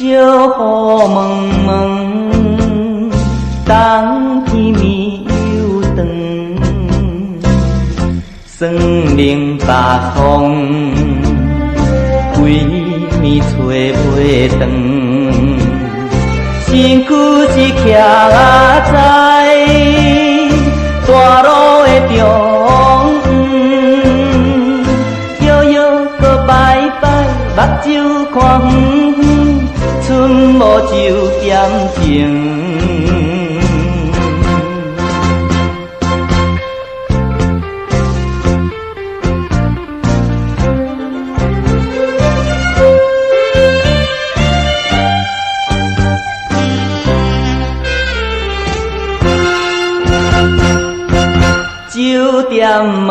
小雨蒙蒙，冬天面又长，霜冷白风，规暝吹袂长。身躯是徛在大路的中央，摇摇搁摆摆，目睭看远远，剩无就点情。酒店门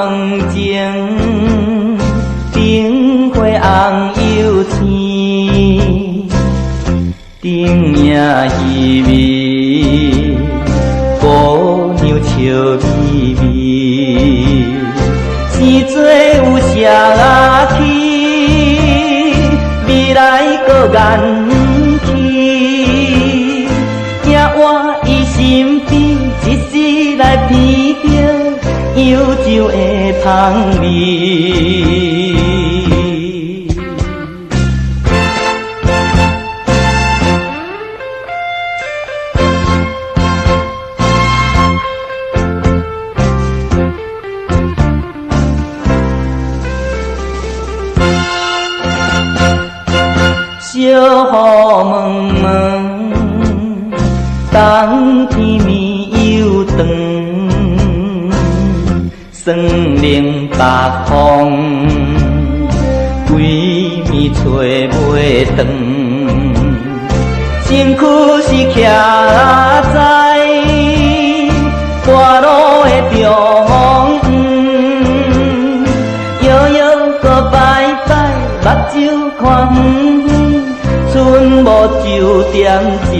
前，灯火红又青，灯影稀微，姑娘笑眯眯，生做有啥去，未来搁延期，惊我伊身边一时来偏着。忧愁的香味，小雨蒙蒙，冬天面又长。霜冷白风，规暝吹袂长。身躯是徛在大路的中央，摇摇搁摆摆，目睭看远远，剩无就点情。